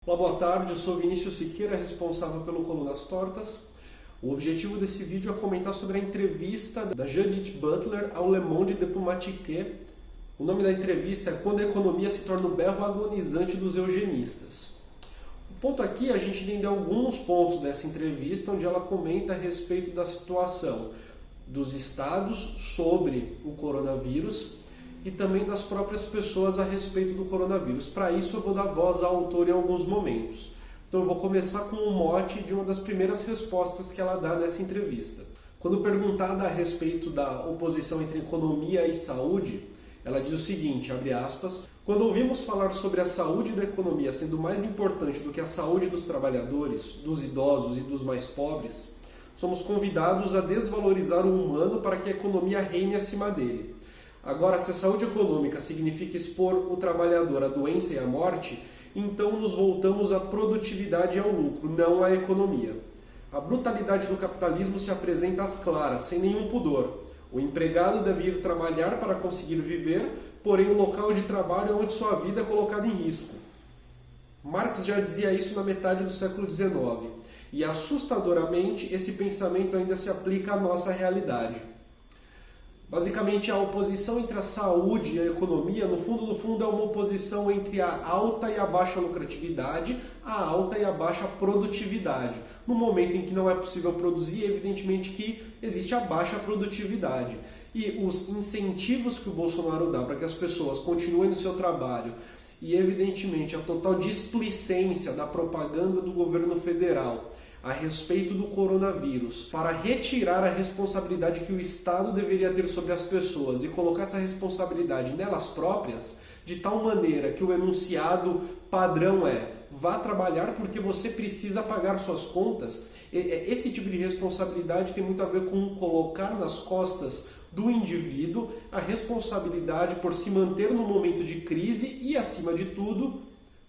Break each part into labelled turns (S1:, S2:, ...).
S1: Olá, boa tarde, eu sou Vinícius Siqueira, responsável pelo Colunas Tortas. O objetivo desse vídeo é comentar sobre a entrevista da Judith Butler ao Le Monde Diplomatique. O nome da entrevista é Quando a Economia se torna o berro agonizante dos eugenistas. O ponto aqui é a gente entender alguns pontos dessa entrevista, onde ela comenta a respeito da situação dos estados sobre o coronavírus e também das próprias pessoas a respeito do coronavírus. Para isso eu vou dar voz ao autor em alguns momentos. Então eu vou começar com um mote de uma das primeiras respostas que ela dá nessa entrevista. Quando perguntada a respeito da oposição entre economia e saúde, ela diz o seguinte, abre aspas, quando ouvimos falar sobre a saúde da economia sendo mais importante do que a saúde dos trabalhadores, dos idosos e dos mais pobres, somos convidados a desvalorizar o humano para que a economia reine acima dele. Agora, se a saúde econômica significa expor o trabalhador à doença e à morte, então nos voltamos à produtividade e ao lucro, não à economia. A brutalidade do capitalismo se apresenta às claras, sem nenhum pudor. O empregado deve ir trabalhar para conseguir viver, porém o local de trabalho é onde sua vida é colocada em risco. Marx já dizia isso na metade do século XIX, e assustadoramente esse pensamento ainda se aplica à nossa realidade. Basicamente, a oposição entre a saúde e a economia, no fundo, é uma oposição entre a alta e a baixa lucratividade, a alta e a baixa produtividade. No momento em que não é possível produzir, evidentemente que existe a baixa produtividade. E os incentivos que o Bolsonaro dá para que as pessoas continuem no seu trabalho e, evidentemente, a total displicência da propaganda do governo federal a respeito do coronavírus, para retirar a responsabilidade que o Estado deveria ter sobre as pessoas e colocar essa responsabilidade nelas próprias, de tal maneira que o enunciado padrão é vá trabalhar porque você precisa pagar suas contas. Esse tipo de responsabilidade tem muito a ver com colocar nas costas do indivíduo a responsabilidade por se manter no momento de crise e, acima de tudo,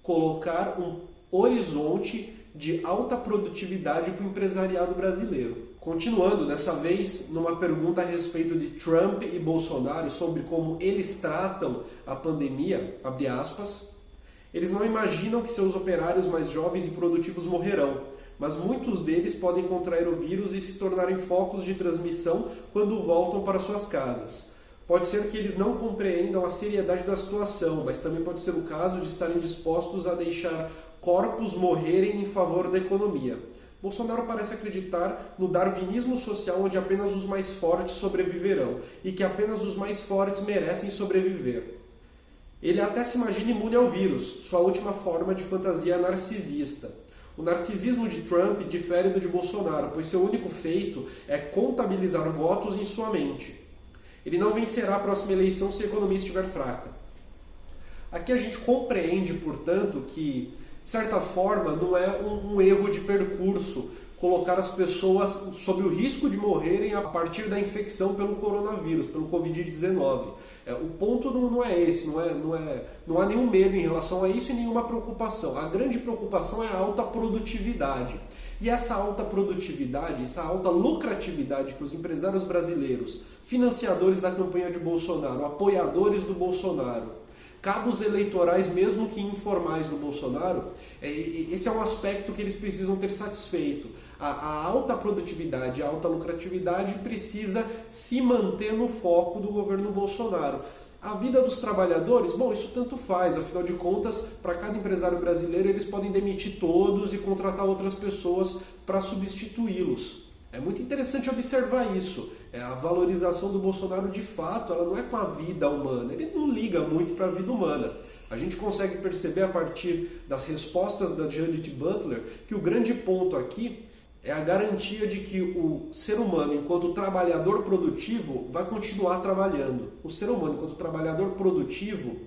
S1: colocar um horizonte de alta produtividade para o empresariado brasileiro. Continuando, dessa vez, numa pergunta a respeito de Trump e Bolsonaro sobre como eles tratam a pandemia, abre aspas, eles não imaginam que seus operários mais jovens e produtivos morrerão, mas muitos deles podem contrair o vírus e se tornarem focos de transmissão quando voltam para suas casas. Pode ser que eles não compreendam a seriedade da situação, mas também pode ser o caso de estarem dispostos a deixar corpos morrerem em favor da economia. Bolsonaro parece acreditar no darwinismo social onde apenas os mais fortes sobreviverão e que apenas os mais fortes merecem sobreviver. Ele até se imagina imune ao vírus, sua última forma de fantasia narcisista. O narcisismo de Trump difere do de Bolsonaro, pois seu único feito é contabilizar votos em sua mente. Ele não vencerá a próxima eleição se a economia estiver fraca. Aqui a gente compreende, portanto, que de certa forma, não é um erro de percurso colocar as pessoas sob o risco de morrerem a partir da infecção pelo coronavírus, pelo Covid-19. O ponto não é esse, não há nenhum medo em relação a isso e nenhuma preocupação. A grande preocupação é a alta produtividade. E essa alta produtividade, essa alta lucratividade que os empresários brasileiros, financiadores da campanha de Bolsonaro, apoiadores do Bolsonaro, cabos eleitorais, mesmo que informais do Bolsonaro, esse é um aspecto que eles precisam ter satisfeito. A alta produtividade, a alta lucratividade precisa se manter no foco do governo Bolsonaro. A vida dos trabalhadores, bom, isso tanto faz, afinal de contas, para cada empresário brasileiro eles podem demitir todos e contratar outras pessoas para substituí-los. É muito interessante observar isso. A valorização do Bolsonaro, de fato, ela não é com a vida humana. Ele não liga muito para a vida humana. A gente consegue perceber a partir das respostas da Judith Butler que o grande ponto aqui é a garantia de que o ser humano, enquanto trabalhador produtivo, vai continuar trabalhando. O ser humano, enquanto trabalhador produtivo,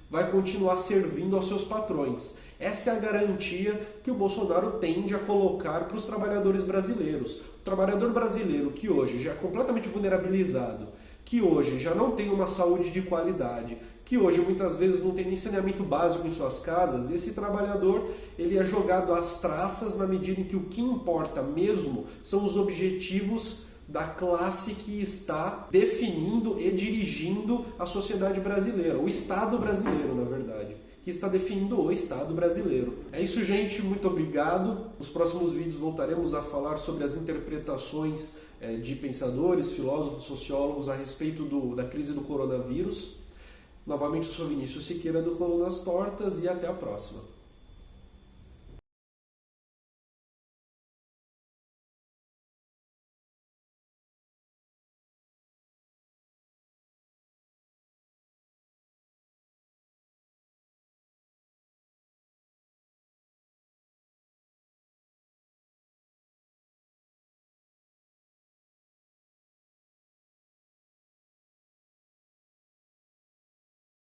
S1: vai continuar servindo aos seus patrões. Essa é a garantia que o Bolsonaro tende a colocar para os trabalhadores brasileiros. O trabalhador brasileiro que hoje já é completamente vulnerabilizado, que hoje já não tem uma saúde de qualidade, que hoje muitas vezes não tem nem saneamento básico em suas casas, esse trabalhador ele é jogado às traças na medida em que o que importa mesmo são os objetivos da classe que está definindo e dirigindo a sociedade brasileira, o Estado brasileiro, na verdade. que está definindo o Estado brasileiro. É isso, gente. Muito obrigado. Nos próximos vídeos voltaremos a falar sobre as interpretações de pensadores, filósofos, sociólogos a respeito da crise do coronavírus. Novamente, eu sou Vinícius Siqueira do Colunas Tortas e até a próxima.